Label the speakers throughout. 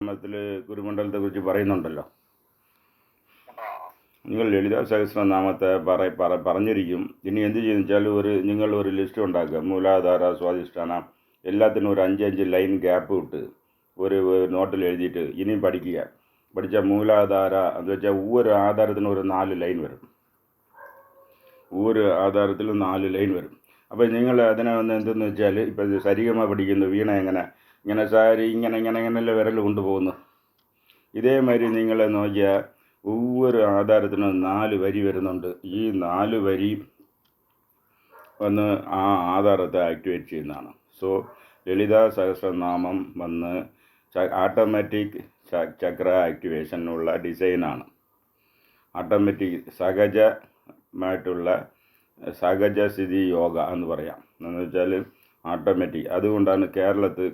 Speaker 1: നാമത്തിൽ ഗുരുമണ്ഡലത്തെക്കുറിച്ച് പറയുന്നുണ്ടല്ലോ. നിങ്ങൾ ലളിതാ സഹസ്രനാമത്തെ പറഞ്ഞിരിക്കും. ഇനി എന്ത് ചെയ്യുന്ന വെച്ചാൽ നിങ്ങൾ ഒരു ലിസ്റ്റ് ഉണ്ടാക്കുക. മൂലാധാര, സ്വാധിഷ്ഠാന എല്ലാത്തിനും ഒരു 5 ലൈൻ ഗ്യാപ്പ് വിട്ട് ഒരു നോട്ടിൽ എഴുതിയിട്ട് ഇനിയും പഠിച്ചാൽ മൂലാധാര എന്ന് വെച്ചാൽ ഒவ்வொரு ആധാരത്തിനും ഒരു 4 ലൈൻ വരും. ഒவ்வொரு ആധാരത്തിലും 4 ലൈൻ വരും. അപ്പോൾ നിങ്ങൾ അതിനെ എന്തെന്ന് വെച്ചാൽ ഇപ്പോൾ സരിഗമ പഠിക്കുന്നു, വീണ ഇങ്ങനെ സാരി ഇങ്ങനെയല്ലേ വിരൽ കൊണ്ടുപോകുന്നു. ഇതേമാതിരി നിങ്ങൾ നോക്കിയാൽ ഒவ்வொரு ആധാരത്തിനും 4 വരി വരുന്നുണ്ട്. ഈ 4 വരി വന്ന് ആ ആധാരത്തെ ആക്ടിവേറ്റ് ചെയ്യുന്നതാണ്. സോ ലളിതാ സഹസ്രനാമം വന്ന് ഓട്ടോമാറ്റിക് ചക്ര ആക്ടിവേഷനുള്ള ഡിസൈനാണ്. ഓട്ടോമാറ്റിക് സഹജമായിട്ടുള്ള സഹജസ്ഥിതി യോഗ എന്ന് പറയാം. എന്ന് വെച്ചാൽ ഓട്ടോമാറ്റിക്. അതുകൊണ്ടാണ്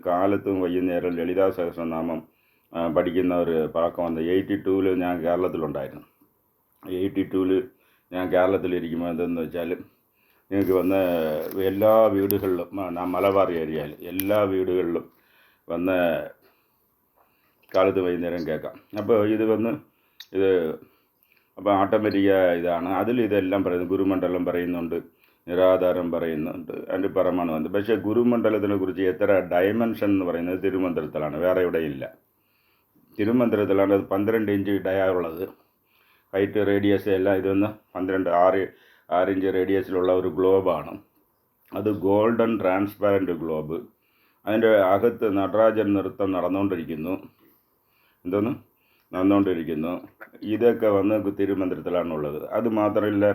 Speaker 1: കാലത്തും വൈകുന്നേരം ലളിതാ സഹസ്രനാമം പഠിക്കുന്ന ഒരു പഴക്കം വന്നത്. 82-ൽ ഞാൻ കേരളത്തിലുണ്ടായിരുന്നു. 82-ൽ ഞാൻ കേരളത്തിലിരിക്കുമ്പോൾ എന്തെന്ന് വെച്ചാൽ നിങ്ങൾക്ക് വന്ന് എല്ലാ വീടുകളിലും മലബാർ ഏരിയയിൽ എല്ലാ വീടുകളിലും വന്ന് കാലത്ത് വൈകുന്നേരം കേൾക്കാം. അപ്പോൾ അപ്പോൾ ഓട്ടോമാറ്റിക്കായ ഇതാണ്. ഇതെല്ലാം പറയുന്നു. ഗുരുമണ്ഡലം പറയുന്നുണ്ട്, നിരാധാരം പറയുന്നുണ്ട്, അതിൻ്റെ പരമാണ് വന്നത്. പക്ഷേ ഗുരുമണ്ഡലത്തിനെ കുറിച്ച് എത്ര ഡയമെൻഷൻ എന്ന് പറയുന്നത് തിരുമന്ത്രത്തിലാണ്, വേറെ എവിടെയില്ല. തിരുമന്ത്രത്തിലാണ് 12 ഇഞ്ച് ഡയാറുള്ളത്. ഹൈറ്റ്, റേഡിയസ് എല്ലാം ഇതൊന്ന് 6 ഇഞ്ച് റേഡിയസിലുള്ള ഒരു ഗ്ലോബാണ്. അത് ഗോൾഡൻ ട്രാൻസ്പാരൻറ്റ് ഗ്ലോബ്. അതിൻ്റെ അകത്ത് നടരാജൻ നൃത്തം നടന്നുകൊണ്ടിരിക്കുന്നു. ഇതൊക്കെ വന്ന് തിരുമന്ത്രത്തിലാണുള്ളത്. അത് മാത്രമല്ല,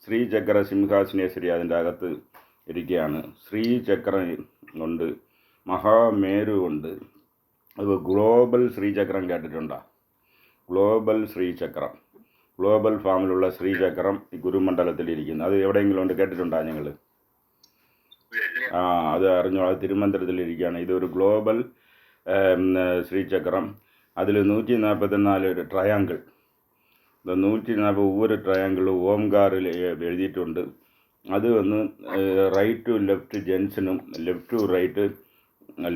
Speaker 1: ശ്രീചക്ര സിംഹാസനേശ്വരി അതിൻ്റെ അകത്ത് ഇരിക്കുകയാണ്. ശ്രീചക്രം ഉണ്ട്, മഹാമേരു ഉണ്ട്. അത് ഗ്ലോബൽ ശ്രീചക്രം കേട്ടിട്ടുണ്ടോ? ഗ്ലോബൽ ഫാമിലുള്ള ശ്രീചക്രം ഈ ഗുരുമണ്ഡലത്തിലിരിക്കുന്നു. അത് എവിടെയെങ്കിലും ഉണ്ട്, കേട്ടിട്ടുണ്ടോ നിങ്ങൾ? അത് അറിഞ്ഞോളാം. തിരുമന്ത്രത്തിലിരിക്കുകയാണ്. ഇതൊരു ഗ്ലോബൽ ശ്രീചക്രം. അതിൽ 144 ട്രയാങ്കിൾ. 140 ഒவ்வொரு ട്രയാങ്കിളും ഓംകാറിൽ എഴുതിയിട്ടുണ്ട്. അത് വന്ന് റൈറ്റ് ടു ലെഫ്റ്റ് ജെൻസിനും ലെഫ്റ്റ് ടു റൈറ്റ്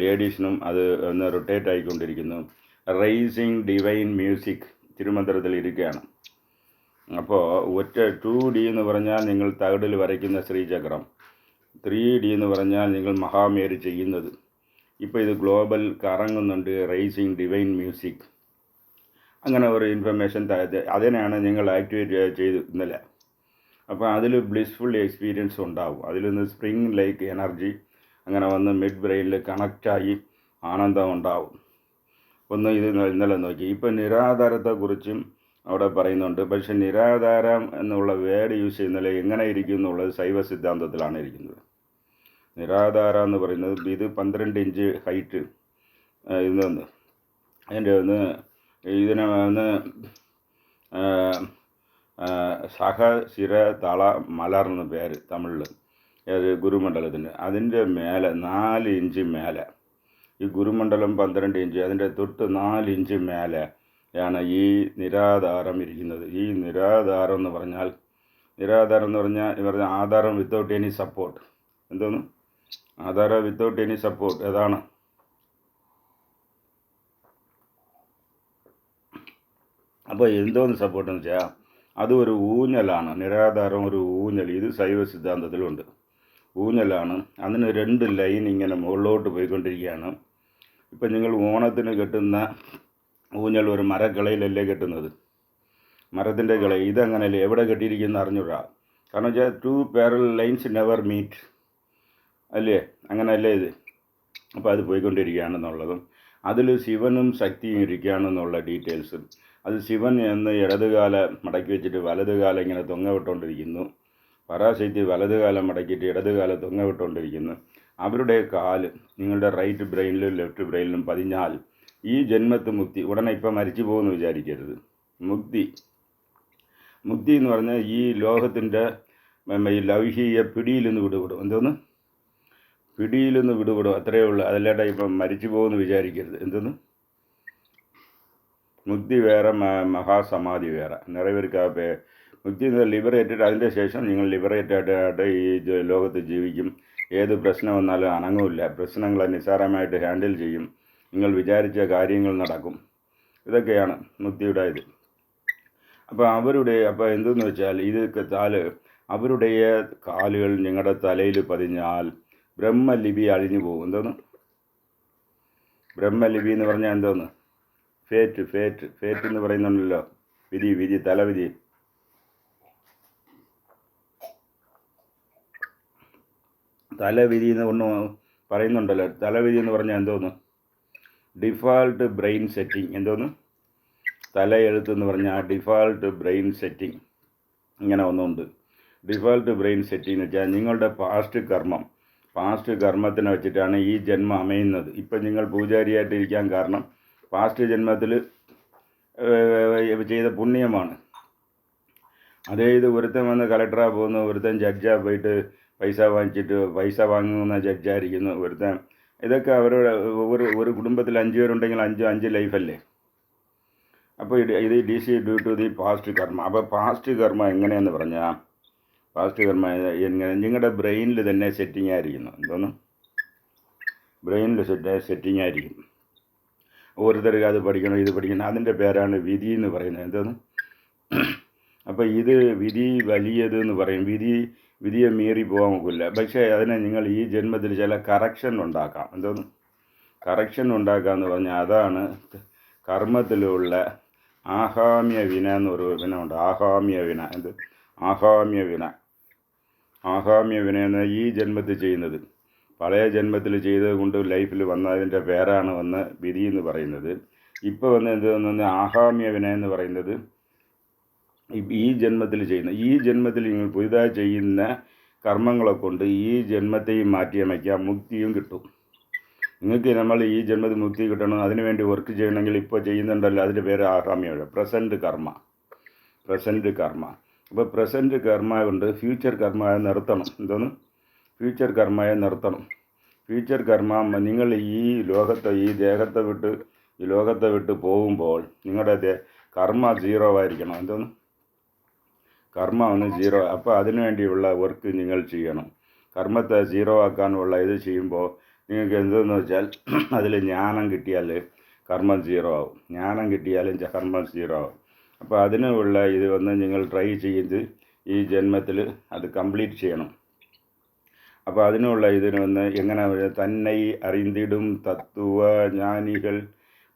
Speaker 1: ലേഡീസിനും അത് ഒന്ന് റൊട്ടേറ്റ് ആയിക്കൊണ്ടിരിക്കുന്നു. റൈസിങ് ഡിവൈൻ മ്യൂസിക് തിരുമന്ത്രത്തിൽ ഇരിക്കുകയാണ്. അപ്പോൾ 2D എന്ന് പറഞ്ഞാൽ നിങ്ങൾ തകിടിൽ വരയ്ക്കുന്ന ശ്രീചക്രം, 3D എന്ന് പറഞ്ഞാൽ നിങ്ങൾ മഹാമേരു ചെയ്യുന്നത്. ഇപ്പോൾ ഇത് ഗ്ലോബൽ കറങ്ങുന്നുണ്ട്, റൈസിങ് ഡിവൈൻ മ്യൂസിക്. അങ്ങനെ ഒരു ഇൻഫർമേഷൻ അതിനെയാണ് നിങ്ങൾ ആക്ടിവേറ്റ് ചെയ്ത് ഇന്നലെ. അപ്പോൾ അതിൽ ബ്ലിസ്ഫുൾ എക്സ്പീരിയൻസ് ഉണ്ടാവും. അതിലൊന്ന് സ്പ്രിങ് ലൈക്ക് എനർജി അങ്ങനെ വന്ന് മിഡ് ബ്രെയിനിൽ കണക്റ്റായി ആനന്ദം ഉണ്ടാവും. ഇത് ഇന്നലെ നോക്കി. ഇപ്പോൾ നിരാധാരത്തെക്കുറിച്ചും അവിടെ പറയുന്നുണ്ട്. പക്ഷെ നിരാധാരം എന്നുള്ള വേർഡ് യൂസ് ചെയ്യുന്നതിൽ എങ്ങനെ ഇരിക്കും എന്നുള്ളത് ശൈവ സിദ്ധാന്തത്തിലാണ് ഇരിക്കുന്നത്. നിരാധാര എന്ന് പറയുന്നത് ഇത് 12 ഇഞ്ച് ഹൈറ്റ്. ഇതിനെ സഹശിര തള മലർ എന്ന പേര് തമിഴിൽ ഗുരുമണ്ഡലത്തിന്. അതിൻ്റെ മേലെ 4 ഇഞ്ച് മേലെ ഈ ഗുരുമണ്ഡലം 12 ഇഞ്ച്, അതിൻ്റെ തൊട്ട് 4 ഇഞ്ച് മേലെ ആണ് ഈ നിരാധാരം ഇരിക്കുന്നത്. ഈ നിരാധാരം എന്ന് പറഞ്ഞാൽ ആധാരം വിത്തൗട്ട് എനി സപ്പോർട്ട്. ആധാരം വിത്തൗട്ട് എനി സപ്പോർട്ട്. അതാണ്. അപ്പോൾ സപ്പോർട്ടെന്ന് വെച്ചാൽ അത് ഒരു ഊഞ്ഞലാണ്. നിരാധാരം ഒരു ഊഞ്ഞൽ. ഇത് ശൈവ സിദ്ധാന്തത്തിലുണ്ട്. ഊഞ്ഞലാണ്. അതിന് 2 ലൈൻ ഇങ്ങനെ മുകളിലോട്ട് പോയിക്കൊണ്ടിരിക്കുകയാണ്. ഇപ്പം നിങ്ങൾ ഓണത്തിന് കെട്ടുന്ന ഊഞ്ഞൽ ഒരു മരക്കിളയിലല്ലേ കെട്ടുന്നത്, മരത്തിൻ്റെ കിള. ഇതങ്ങനല്ലേ, എവിടെ കെട്ടിയിരിക്കുന്ന അറിഞ്ഞൂടാ. കാരണം വെച്ചാൽ 2 പാരലൽ ലൈൻസ് നെവർ മീറ്റ് അല്ലേ, അങ്ങനെയല്ലേ ഇത്. അപ്പോൾ അത് പോയിക്കൊണ്ടിരിക്കുകയാണെന്നുള്ളതും അതിൽ ശിവനും ശക്തിയും ഇരിക്കുകയാണെന്നുള്ള ഡീറ്റെയിൽസ്. അത് ശിവൻ എന്ന് ഇടതുകാല മടക്കി വെച്ചിട്ട് വലതുകാലം ഇങ്ങനെ തൊങ്ങവിട്ടുകൊണ്ടിരിക്കുന്നു. പരാശക്തി വലതുകാലം മടക്കിയിട്ട് ഇടതുകാലം തൊങ്ങവിട്ടുകൊണ്ടിരിക്കുന്നു. അവരുടെ കാല് നിങ്ങളുടെ റൈറ്റ് ബ്രെയിനിലും ലെഫ്റ്റ് ബ്രെയിനിലും പതിഞ്ഞാൽ ഈ ജന്മത്ത് മുക്തി. ഉടനെ ഇപ്പം മരിച്ചു പോകുമെന്ന് വിചാരിക്കരുത്. മുക്തി എന്ന് പറഞ്ഞാൽ ഈ ലോകത്തിൻ്റെ ഈ ലൗകിക പിടിയിൽ നിന്ന് വിടുപെടും. പിടിയിൽ നിന്ന് വിടുപെടും, അത്രയേ ഉള്ളൂ. അതല്ലാതെ ഇപ്പം മരിച്ചു പോകുമെന്ന് വിചാരിക്കരുത്. മുക്തി വേറെ, മഹാസമാധി വേറെ. നിറയെ പേർക്ക് മുക്തി ലിബറേറ്റഡ്. അതിൻ്റെ ശേഷം നിങ്ങൾ ലിബറേറ്റഡായിട്ട് ഈ ലോകത്ത് ജീവിക്കും. ഏത് പ്രശ്നം വന്നാലും അനങ്ങില്ല. പ്രശ്നങ്ങളെ നിസ്സാരമായിട്ട് ഹാൻഡിൽ ചെയ്യും. നിങ്ങൾ വിചാരിച്ച കാര്യങ്ങൾ നടക്കും. ഇതൊക്കെയാണ് മുക്തിയുടെ ഇത്. അപ്പോൾ എന്തെന്ന് വെച്ചാൽ അവരുടെ കാലുകൾ നിങ്ങളുടെ തലയിൽ പതിഞ്ഞാൽ ബ്രഹ്മലിപി അഴിഞ്ഞു പോകും. എന്തോന്ന് ബ്രഹ്മലിപി എന്ന് പറഞ്ഞാൽ എന്തോന്ന്? ഫേറ്റ് എന്ന് പറയുന്നുണ്ടല്ലോ. വിധി തലവിധി. തലവിധി എന്ന് ഒന്ന് പറയുന്നുണ്ടല്ലോ. തലവിധി എന്ന് പറഞ്ഞാൽ എന്തോന്ന്? Default brain setting. എന്തോന്ന്? തലയെഴുത്തെന്ന് പറഞ്ഞാൽ ഡിഫാൾട്ട് ബ്രെയിൻ സെറ്റിംഗ്. ഇങ്ങനെ ഒന്നുണ്ട്. ഡിഫാൾട്ട് ബ്രെയിൻ സെറ്റിംഗ് എന്ന് വെച്ചാൽ നിങ്ങളുടെ പാസ്റ്റ് കർമ്മത്തിനെ വെച്ചിട്ടാണ് ഈ ജന്മം അമയുന്നത്. ഇപ്പം നിങ്ങൾ പൂജാരിയായിട്ട് ഇരിക്കാൻ കാരണം പാസ്റ്റ് ജന്മത്തിൽ ചെയ്ത പുണ്യമാണ്. അതായത് ഒരുത്തൻ വന്ന് കളക്ടറാ പോകുന്നു, ഒരുത്തൻ ജഡ്ജാ പോയിട്ട് പൈസ വാങ്ങുന്ന ജഡ്ജായിരിക്കുന്നു ഒരുത്തൻ. ഇതൊക്കെ അവരുടെ ഒരു കുടുംബത്തിൽ 5 പേരുണ്ടെങ്കിൽ 5 ലൈഫല്ലേ. അപ്പോൾ ഇത് ഡ്യൂ ടു ദി പാസ്റ്റ് കർമ്മ. അപ്പോൾ പാസ്റ്റ് കർമ്മ എങ്ങനെയെന്ന് പറഞ്ഞാൽ പാസ്റ്റ് കർമ്മ എങ്ങനെ നിങ്ങളുടെ ബ്രെയിനിൽ തന്നെ സെറ്റിംഗ് ആയിരിക്കുന്നു. എന്തോന്ന്? ബ്രെയിനിൽ സെറ്റിംഗ് ആയിരിക്കും. ഓരോരുത്തർക്ക് അത് പഠിക്കണം ഇത് പഠിക്കണം. അതിൻ്റെ പേരാണ് വിധി എന്ന് പറയുന്നത്. എന്തോന്ന്? അപ്പോൾ ഇത് വിധി വലിയത് എന്ന് പറയും. വിധിയെ മീറി പോകാൻ നോക്കില്ല. പക്ഷേ അതിനെ നിങ്ങൾ ഈ ജന്മത്തിൽ ചില കറക്ഷൻ ഉണ്ടാക്കാം. എന്തോന്ന്? കറക്ഷൻ ഉണ്ടാക്കുക എന്ന് പറഞ്ഞാൽ അതാണ് കർമ്മത്തിലുള്ള ആഹാമ്യ വിന എന്നൊരു വിനമുണ്ട്. ആഹാമ്യ വിന എന്ന് ഈ ജന്മത്തിൽ ചെയ്യുന്നത് പഴയ ജന്മത്തിൽ ചെയ്തത് കൊണ്ട് ലൈഫിൽ വന്നതിൻ്റെ പേരാണ് വിധി എന്ന് പറയുന്നത്. ഇപ്പോൾ എന്തെന്ന് ആഹാമ്യ വിന എന്ന് പറയുന്നത് ഈ ജന്മത്തിൽ നിങ്ങൾ പുതുതായി ചെയ്യുന്ന കർമ്മങ്ങളെ കൊണ്ട് ഈ ജന്മത്തെയും മാറ്റിയമയ്ക്കാം, മുക്തിയും കിട്ടും. നിങ്ങൾക്ക് നമ്മൾ ഈ ജന്മത്തിൽ മുക്തി കിട്ടണം, അതിനുവേണ്ടി വർക്ക് ചെയ്യണമെങ്കിൽ ഇപ്പോൾ ചെയ്യുന്നുണ്ടല്ലോ, അതിൻ്റെ പേര് ആഹാമ്യമാണ്. പ്രസൻറ്റ് കർമ്മ. അപ്പോൾ പ്രസൻറ്റ് കർമ്മ കൊണ്ട് ഫ്യൂച്ചർ കർമ്മയെ നിർത്തണം. എന്തോന്ന്? ഫ്യൂച്ചർ കർമ്മയെ നിർത്തണം. ഫ്യൂച്ചർ കർമ്മ നിങ്ങൾ ഈ ലോകത്തെ വിട്ട് പോകുമ്പോൾ നിങ്ങളുടെ കർമ്മ 0 ആയിരിക്കണം. എന്തോന്ന്? കർമ്മ 0. അപ്പോൾ അതിനുവേണ്ടിയുള്ള വർക്ക് നിങ്ങൾ ചെയ്യണം. കർമ്മത്തെ 0 ആക്കാനുള്ള ഇത് ചെയ്യുമ്പോൾ നിങ്ങൾക്ക് എന്തെന്ന് വെച്ചാൽ അതിൽ ജ്ഞാനം കിട്ടിയാൽ കർമ്മം 0 ആവും. ജ്ഞാനം കിട്ടിയാലും കർമ്മം 0 ആവും. അപ്പോൾ അതിനുള്ള ഇത് നിങ്ങൾ ട്രൈ ചെയ്ത് ഈ ജന്മത്തിൽ അത് കംപ്ലീറ്റ് ചെയ്യണം. അപ്പോൾ അതിനുള്ള ഇതിന് എങ്ങനെ തന്നൈ അറിന്തിടും തത്വ ஞானிகள்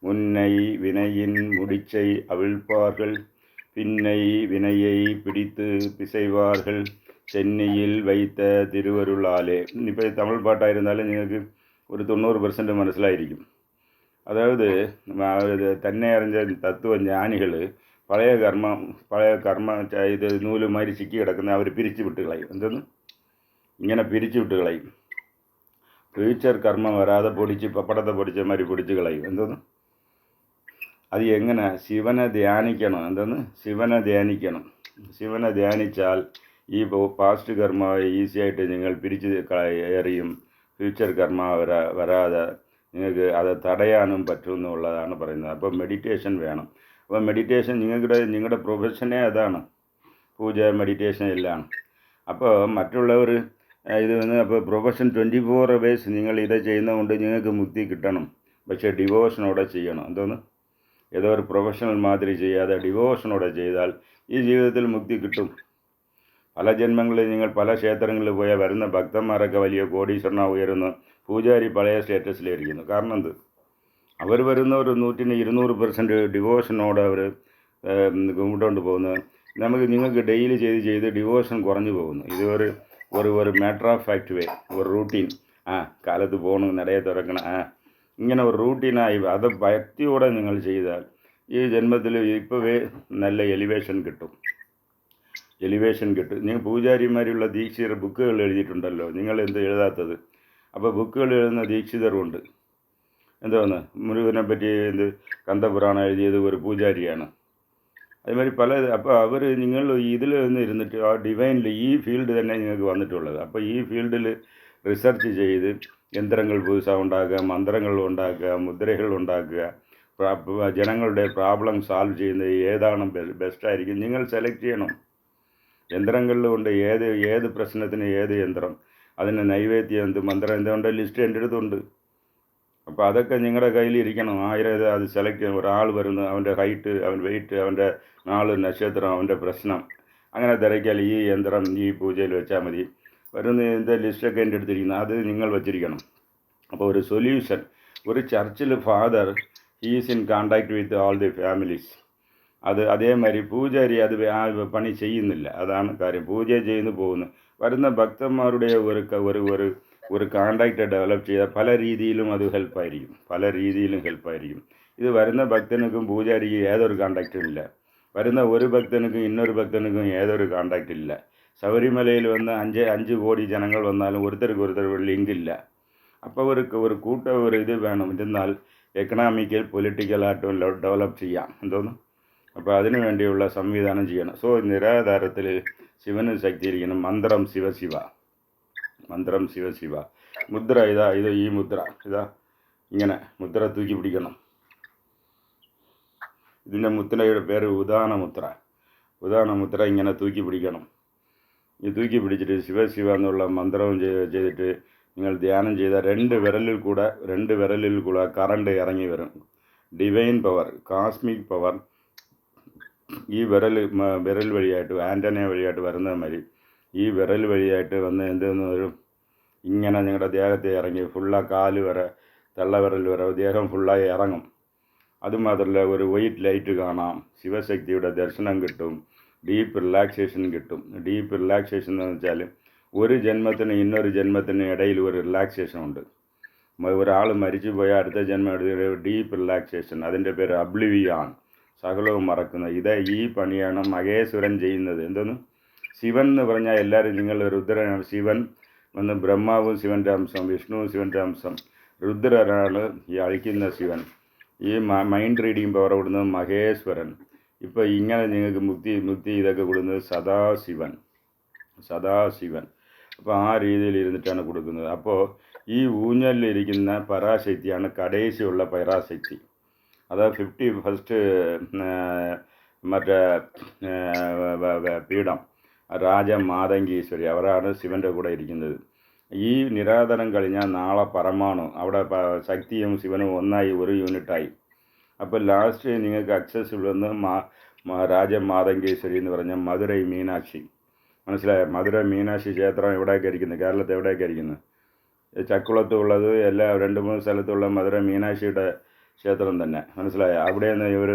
Speaker 1: முன்னை வினையின் முடிச்சை அவிழ்ப்பார்கள் பின்னை வினையை பிடித்து பிசைவார்கள் ചെന്നൈയിൽ വൈത്ത തിരുവരുളാലെ. ഇപ്പോൾ തമിഴ് പാട്ടായിരുന്നാലും നിങ്ങൾക്ക് ഒരു 90% മനസ്സിലായിരിക്കും. അതായത് തന്നെ അറിഞ്ഞ തത്വജ്ഞാനികൾ പഴയ കർമ്മ ഇത് നൂലുമാരി ചിക്കി കിടക്കുന്ന അവർ പിരിച്ചു വിട്ട് കളയും. എന്തെന്ന്? ഇങ്ങനെ പിരിച്ചു വിട്ട് കളയും. ഫ്യൂച്ചർ കർമ്മം വരാതെ പപ്പടത്തെ പൊടിച്ചമാരി പൊടിച്ച് കളയും. എന്തോന്ന്? അത് എങ്ങനെ? ശിവനെ ധ്യാനിക്കണം. എന്തെന്ന്? ശിവനെ ധ്യാനിച്ചാൽ ഈ പാസ്റ്റ് കർമ്മ ഈസിയായിട്ട് നിങ്ങൾ പിരിച്ച് എറിയും. ഫ്യൂച്ചർ കർമ്മ വരാതെ നിങ്ങൾക്ക് അത് തടയാനും പറ്റും എന്നുള്ളതാണ് പറയുന്നത്. അപ്പോൾ മെഡിറ്റേഷൻ വേണം. അപ്പോൾ മെഡിറ്റേഷൻ നിങ്ങളുടെ പ്രൊഫഷനേ അതാണ്. പൂജ, മെഡിറ്റേഷൻ എല്ലാം. അപ്പോൾ മറ്റുള്ളവർ അപ്പോൾ പ്രൊഫഷൻ 24 hours നിങ്ങൾ ഇത് ചെയ്യുന്നതുകൊണ്ട് നിങ്ങൾക്ക് മുക്തി കിട്ടണം. പക്ഷേ ഡിവോഷനോടെ ചെയ്യണം. എന്തോന്ന്? ഏതോ ഒരു പ്രൊഫഷണൽ മാതിരി ചെയ്യാതെ ഡിവോഷനോടെ ചെയ്താൽ ഈ ജീവിതത്തിൽ മുക്തി കിട്ടും. പല ജന്മങ്ങളിൽ നിങ്ങൾ പല ക്ഷേത്രങ്ങളിൽ പോയാൽ വരുന്ന ഭക്തന്മാരൊക്കെ വലിയ കോടീശ്വരനാ ഉയരുന്നു. പൂജാരി പഴയ സ്റ്റേറ്റസിലിരിക്കുന്നു. കാരണം എന്ത്? അവർ വരുന്ന ഒരു 100-200% ഡിവോഷനോടെ അവർ കുമ്പിട്ടുകൊണ്ട് പോകുന്നത്. നിങ്ങൾക്ക് ഡെയിലി ചെയ്ത് ഡിവോഷൻ കുറഞ്ഞു പോകുന്നു. ഇത് ഒരു മാറ്റർ ഓഫ് ഫാക്ട് വേ, ഒരു റൂട്ടീൻ. കാലത്ത് പോകണം, നടയെ തുറക്കണം, ഇങ്ങനെ ഒരു റൂട്ടീനായി അത് ഭക്തിയോടെ നിങ്ങൾ ചെയ്താൽ ഈ ജന്മത്തിൽ ഇപ്പോഴേ നല്ല എലിവേഷൻ കിട്ടും. നിങ്ങൾ പൂജാരിമാരുള്ള ദീക്ഷിതർ ബുക്കുകൾ എഴുതിയിട്ടുണ്ടല്ലോ, നിങ്ങൾ എന്ത് എഴുതാത്തത്? അപ്പോൾ ബുക്കുകൾ എഴുതുന്ന ദീക്ഷിതരുണ്ട്. എന്തോന്ന്? മുരുകനെ പറ്റി കന്തപുരാണം എഴുതിയത് ഒരു പൂജാരിയാണ്. അതേമാതിരി അപ്പോൾ നിങ്ങൾ ഇതിൽ ഇരുന്നിട്ട് ആ ഡിവൈനിൽ ഈ ഫീൽഡ് തന്നെ നിങ്ങൾക്ക് വന്നിട്ടുള്ളത്. അപ്പോൾ ഈ ഫീൽഡിൽ റിസർച്ച് ചെയ്ത് യന്ത്രങ്ങൾ പുതുസാக ഉണ്ടാക്കുക, മന്ത്രങ്ങൾ ഉണ്ടാക്കുക, മുദ്രകൾ ഉണ്ടാക്കുക, ജനങ്ങളുടെ പ്രോബ്ലം സോൾവ് ചെയ്യുന്നത് ഏതാണ് ബെസ്റ്റായിരിക്കും നിങ്ങൾ സെലക്ട് ചെയ്യണം. യന്ത്രങ്ങളിലുണ്ട് ഏത് പ്രശ്നത്തിന് ഏത് യന്ത്രം, അതിന് നൈവേദ്യം മന്ത്രം എന്തുകൊണ്ട് ലിസ്റ്റ് എൻ്റെ അടുത്തുണ്ട്. അപ്പോൾ അതൊക്കെ നിങ്ങളുടെ കയ്യിലിരിക്കണം. 1000 ഇത് അത് സെലക്ട് ചെയ്യണം. ഒരാൾ വരുന്നു, അവൻ്റെ ഹൈറ്റ്, അവൻ വെയിറ്റ്, അവൻ്റെ നാള്, നക്ഷത്രം, അവൻ്റെ പ്രശ്നം, അങ്ങനെ തിരക്കിയാൽ ഈ യന്ത്രം ഈ പൂജയിൽ വെച്ചാൽ മതി. വരുന്നതിൻ്റെ ലിസ്റ്റൊക്കെ എൻ്റെ അടുത്തിരിക്കുന്നത്, അത് നിങ്ങൾ വച്ചിരിക്കണം. അപ്പോൾ ഒരു സൊല്യൂഷൻ, ഒരു ചർച്ചിൽ father he's in contact with all the families. അത് അതേമാതിരി പൂജാരി അത് ആ പണി ചെയ്യുന്നില്ല. അതാണ് കാര്യം. പൂജ ചെയ്യുന്നു പോകുന്നു. വരുന്ന ഭക്തന്മാരുടെ ഒരു കോണ്ടാക്റ്റ് ഡെവലപ്പ് ചെയ്താൽ പല രീതിയിലും അത് ഹെൽപ്പായിരിക്കും. ഇത് വരുന്ന ഭക്തനുക്കും പൂജാരിക്കും ഏതൊരു കോണ്ടാക്റ്റും ഇല്ല. വരുന്ന ഒരു ഭക്തനുക്കും ഇന്നൊരു ഭക്തനുക്കും ഏതൊരു കോണ്ടാക്റ്റ് ഇല്ല. ശബരിമലയിൽ വന്ന് 5 കോടി ജനങ്ങൾ വന്നാലും ഒരുത്തർക്ക് ലിങ്കില്ല. അപ്പോൾ ഒരു ഇത് വേണം. എന്നാൽ എക്കണോമിക്കൽ പൊളിറ്റിക്കലായിട്ടും ഡെവലപ്പ് ചെയ്യാം. എന്തോന്നു? അപ്പോൾ അതിനു വേണ്ടിയുള്ള സംവിധാനം ചെയ്യണം. സോ നിരാധാരത്തിൽ ശിവന് ശക്തിയിരിക്കണം. മന്ത്രം ശിവശിവ. മുദ്ര ഇത് ഈ മുദ്ര ഇങ്ങനെ മുദ്ര തൂക്കി പിടിക്കണം. ഇതിൻ്റെ മുദ്രയുടെ പേര് ഉദാന മുദ്ര. ഇങ്ങനെ തൂക്കി പിടിക്കണം. ഈ തൂക്കി പിടിച്ചിട്ട് ശിവശിവ എന്നുള്ള മന്ത്രവും ചെയ്തിട്ട് നിങ്ങൾ ധ്യാനം ചെയ്ത 2 വിരലിൽ കൂടെ കറണ്ട് ഇറങ്ങി വരും. ഡിവൈൻ പവർ, കാസ്മിക് പവർ ഈ വിരൽ വഴിയായിട്ട്, ആൻ്റന വഴിയായിട്ട് വരുന്നത് മാതിരി ഈ വിരൽ വഴിയായിട്ട് വന്ന് എന്തെന്ന് വരും, ഇങ്ങനെ നിങ്ങളുടെ ദേഹത്തെ ഇറങ്ങി കാല് വരെ, തള്ളവിരൽ വരെ ദേഹം ഫുള്ളായി ഇറങ്ങും. അതുമാത്രമല്ല ഒരു വൈറ്റ് ലൈറ്റ് കാണാം. ശിവശക്തിയുടെ ദർശനം കിട്ടും. ഡീപ്പ് റിലാക്സേഷൻ കിട്ടും. ഡീപ്പ് റിലാക്സേഷൻ എന്ന് വെച്ചാൽ ഒരു ജന്മത്തിന് ഇന്നൊരു ജന്മത്തിന് ഇടയിൽ ഒരു റിലാക്സേഷൻ ഉണ്ട്. ഒരാൾ മരിച്ചു പോയാൽ അടുത്ത ജന്മം എടുത്ത ഡീപ്പ് റിലാക്സേഷൻ, അതിൻ്റെ പേര് അബ്ലിവിയാണ്, സകലവും മറക്കുന്നത്. ഈ പണിയാണ് മഹേശ്വരൻ ചെയ്യുന്നത്. എന്തോന്ന്? ശിവൻ എന്ന് പറഞ്ഞാൽ എല്ലാവരും നിങ്ങൾ രുദ്രനാണ്. ശിവൻ വന്ന് ബ്രഹ്മാവും ശിവൻ്റെ അംശം, വിഷ്ണുവും ശിവൻ്റെ അംശം, രുദ്രനാണ് ഈ അഴിക്കുന്ന ശിവൻ. ഈ മൈൻഡ് റീഡിങ് പവർ കൊടുക്കുന്നത് മഹേശ്വരൻ. ഇപ്പോൾ ഇങ്ങനെ നിങ്ങൾക്ക് മുക്തി ഇതൊക്കെ കൊടുക്കുന്നത് സദാശിവൻ. അപ്പോൾ ആ രീതിയിൽ ഇരുന്നിട്ടാണ് കൊടുക്കുന്നത്. അപ്പോൾ ഈ ഊഞ്ഞലിലിരിക്കുന്ന പരാശക്തിയാണ് കടേശിയുള്ള പരാശക്തി. അത് 51st മറ്റേ പീഠം രാജമാതംഗീശ്വരി, അവരാണ് ശിവൻ്റെ കൂടെ ഇരിക്കുന്നത്. ഈ നിരാധനം കഴിഞ്ഞാൽ നാളെ പരമാണു, അവിടെ ശക്തിയും ശിവനും ഒന്നായി, ഒരു യൂണിറ്റായി. അപ്പോൾ ലാസ്റ്റ് നിങ്ങൾക്ക് അക്സസിബിൾ എന്ന് രാജമാതംഗീശ്വരി എന്ന് പറഞ്ഞ മധുരൈ മീനാക്ഷി. മനസ്സിലായോ? മധുരൈ മീനാക്ഷി ക്ഷേത്രം എവിടെയൊക്കെ ഇരിക്കുന്നത്? കേരളത്തിൽ എവിടെയൊക്കെ ഇരിക്കുന്നത്? ചക്കുളത്തുള്ളത് എല്ലാ 2-3 സ്ഥലത്തുള്ള മധുരൈ മീനാക്ഷിയുടെ ക്ഷേത്രം തന്നെ. മനസ്സിലായോ? അവിടെ നിന്ന് ഇവർ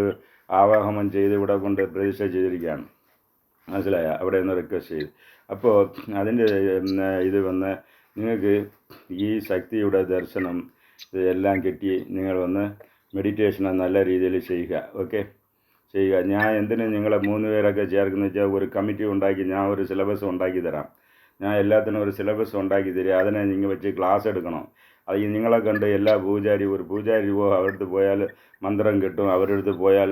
Speaker 1: ആവാഹനം ചെയ്ത് ഇവിടെ കൊണ്ട് പ്രതിഷ്ഠ ചെയ്തിരിക്കുകയാണ്. മനസ്സിലായോ? അവിടെ നിന്ന് റിക്വസ്റ്റ് ചെയ്ത്. അപ്പോൾ അതിൻ്റെ ഇത് വന്ന് നിങ്ങൾക്ക് ഈ ശക്തിയുടെ ദർശനം എല്ലാം കിട്ടി. നിങ്ങൾ വന്ന് മെഡിറ്റേഷൻ നല്ല രീതിയിൽ ചെയ്യുക. ഓക്കെ, ചെയ്യുക. ഞാൻ എന്തിനും നിങ്ങളെ 3 പേരൊക്കെ ചേർക്കുന്ന വെച്ചാൽ ഒരു കമ്മിറ്റി ഉണ്ടാക്കി ഞാൻ ഒരു സിലബസ് ഉണ്ടാക്കി തരാം. ഞാൻ എല്ലാത്തിനും ഒരു സിലബസ് ഉണ്ടാക്കി തരിക. അതിനെ നിങ്ങൾ വെച്ച് ക്ലാസ് എടുക്കണം. അത് നിങ്ങളെ കണ്ട് എല്ലാ ഒരു പൂജാരി അവരുടെ പോയാൽ മന്ത്രം കിട്ടും. അവരുടെ അടുത്ത് പോയാൽ